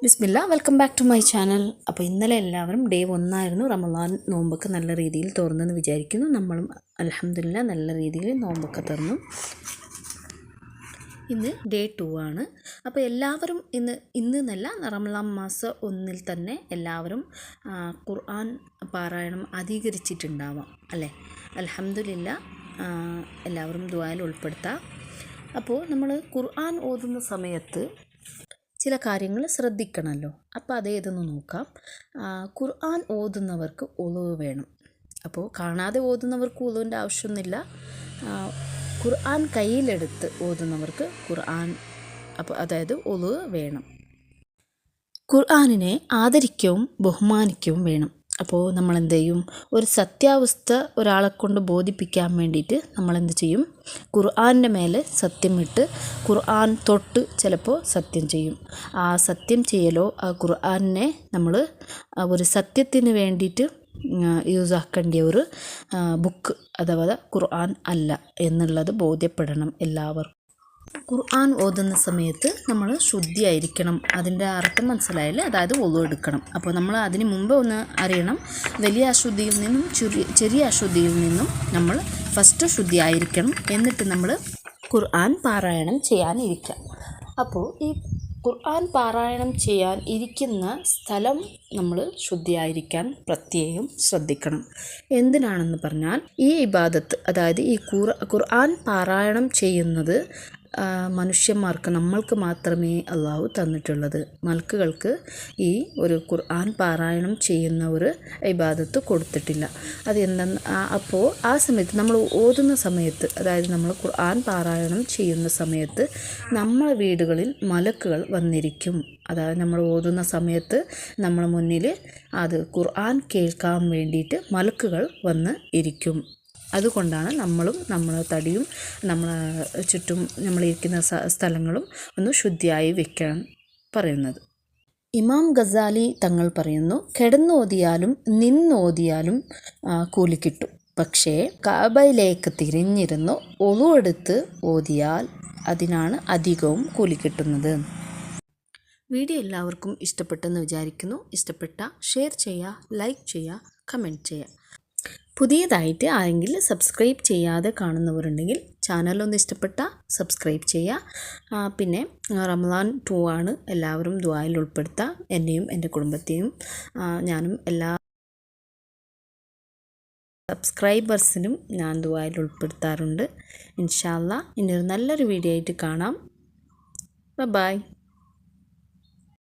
Bismillah, welcome back to my channel. അപ്പോൾ ഇന്നലെ എല്ലാവരും ഡേ 1 ആയിരുന്നു. റമദാൻ നോമ്പൊക്കെ നല്ല രീതിയിൽ തുറന്നെന്ന് വിചാരിക്കുന്നു. നമ്മളും അൽഹംദുലില്ലാ നല്ല രീതിയിൽ നോമ്പൊക്കെ തുറന്നു. ഇന്ന് ഡേ 2 ആണ്. അപ്പോൾ എല്ലാവരും ഇന്നല്ല റമദാൻ മാസം 1 തന്നെ എല്ലാവരും ഖുർആൻ പാരായണം അധികരിച്ചിട്ടുണ്ടാവാം അല്ലേ? അൽഹംദുലില്ലാ എല്ലാവരും ദുആയിൽ ഉൾപ്പെടുത്താം. അപ്പോൾ നമ്മൾ ഖുർആൻ ഓതുന്ന സമയത്ത് ചില കാര്യങ്ങൾ ശ്രദ്ധിക്കണമല്ലോ. അപ്പോൾ അതേതെന്ന് നോക്കാം. ഖുർആൻ ഓതുന്നവർക്ക് ഉളുവ് വേണം. അപ്പോൾ കാണാതെ ഓതുന്നവർക്ക് ഉളുവിൻ്റെ ആവശ്യമൊന്നുമില്ല. ഖുർആൻ കയ്യിലെടുത്ത് ഓതുന്നവർക്ക് അതായത് ഉളുവ് വേണം. ഖുർആനിനെ ആദരിക്കുകയും ബഹുമാനിക്കുകയും വേണം. അപ്പോൾ നമ്മളെന്ത് ചെയ്യും? ഒരു സത്യാവസ്ഥ ഒരാളെ കൊണ്ട് ബോധിപ്പിക്കാൻ വേണ്ടിയിട്ട് നമ്മളെന്ത് ചെയ്യും? ഖുർആനിൻ്റെ മേലെ സത്യമിട്ട് ഖുർആൻ തൊട്ട് ചിലപ്പോൾ സത്യം ചെയ്യും. ആ സത്യം ചെയ്യലോ ആ ഖുർആനിനെ നമ്മൾ ഒരു സത്യത്തിന് വേണ്ടിയിട്ട് യൂസാക്കേണ്ട ഒരു ബുക്ക് അഥവാ ഖുർആൻ അല്ല എന്നുള്ളത് ബോധ്യപ്പെടണം എല്ലാവർക്കും. ഖുർആൻ ഓതുന്ന സമയത്ത് നമ്മൾ ശുദ്ധിയായിരിക്കണം. അതിൻ്റെ അർത്ഥം മനസ്സിലായാൽ അതായത് ഒളു എടുക്കണം. അപ്പോൾ നമ്മൾ അതിന് മുമ്പ് ഒന്ന് അറിയണം, വലിയ അശുദ്ധിയിൽ നിന്നും ചെറിയ അശുദ്ധിയിൽ നിന്നും നമ്മൾ ഫസ്റ്റ് ശുദ്ധിയായിരിക്കണം. എന്നിട്ട് നമ്മൾ ഖുർആൻ പാരായണം ചെയ്യാനിരിക്കാം. അപ്പോൾ ഈ ഖുർആൻ പാരായണം ചെയ്യാൻ ഇരിക്കുന്ന സ്ഥലം നമ്മൾ ശുദ്ധിയായിരിക്കാൻ പ്രത്യേകം ശ്രദ്ധിക്കണം. എന്തിനാണെന്ന് പറഞ്ഞാൽ ഈ ഇബാദത്ത് അതായത് ഈ ഖുർആൻ പാരായണം ചെയ്യുന്നത് മനുഷ്യന്മാർക്ക് നമ്മൾക്ക് മാത്രമേ അള്ളാഹു തന്നിട്ടുള്ളത്. മലക്കുകൾക്ക് ഈ ഒരു ഖുർആൻ പാരായണം ചെയ്യുന്ന ഒരു ഇബാദത്ത് കൊടുത്തിട്ടില്ല. അപ്പോൾ ആ സമയത്ത് നമ്മൾ ഓതുന്ന സമയത്ത് അതായത് നമ്മൾ ഖുർആൻ പാരായണം ചെയ്യുന്ന സമയത്ത് നമ്മളെ വീടുകളിൽ മലക്കുകൾ വന്നിരിക്കും. അതായത് നമ്മൾ ഓതുന്ന സമയത്ത് നമ്മളെ മുന്നിൽ അത് ഖുർആൻ കേൾക്കാൻ വേണ്ടിയിട്ട് മലക്കുകൾ വന്ന് ഇരിക്കും. അതുകൊണ്ടാണ് നമ്മളും നമ്മളെ തടിയും നമ്മളെ ചുറ്റും നമ്മളിരിക്കുന്ന സ്ഥലങ്ങളും ഒന്ന് ശുദ്ധിയായി വെക്കാൻ പറയുന്നത്. ഇമാം ഗസാലി തങ്ങൾ പറയുന്നു, കിടന്നോതിയാലും നിന്നോതിയാലും കൂലി കിട്ടും. പക്ഷേ കഅബയിലേക്ക് തിരിഞ്ഞിരുന്നു ഒളു എടുത്ത് ഓതിയാൽ അതിനാണ് അധികവും കൂലി കിട്ടുന്നത്. വീഡിയോ എല്ലാവർക്കും ഇഷ്ടപ്പെട്ടെന്ന് വിചാരിക്കുന്നു. ഇഷ്ടപ്പെട്ട ഷെയർ ചെയ്യുക, ലൈക്ക് ചെയ്യുക, കമൻറ്റ് ചെയ്യുക. പുതിയതായിട്ട് ആരെങ്കിലും സബ്സ്ക്രൈബ് ചെയ്യാതെ കാണുന്നവരുണ്ടെങ്കിൽ ചാനലൊന്ന് ഇഷ്ടപ്പെട്ടാൽ സബ്സ്ക്രൈബ് ചെയ്യുക. പിന്നെ റമദാൻ 2 ആണ്. എല്ലാവരും ദുആയിൽ ഉൾപ്പെടുത്തുക. എന്നെയും എൻ്റെ കുടുംബത്തെയും ഞാനും എല്ലാ സബ്സ്ക്രൈബേഴ്സിനും ഞാൻ ദുആയിൽ ഉൾപ്പെടുത്താറുണ്ട്. ഇൻഷാ അല്ലാഹ് ഇനി ഒരു നല്ലൊരു വീഡിയോ ആയിട്ട് കാണാം. ബൈ.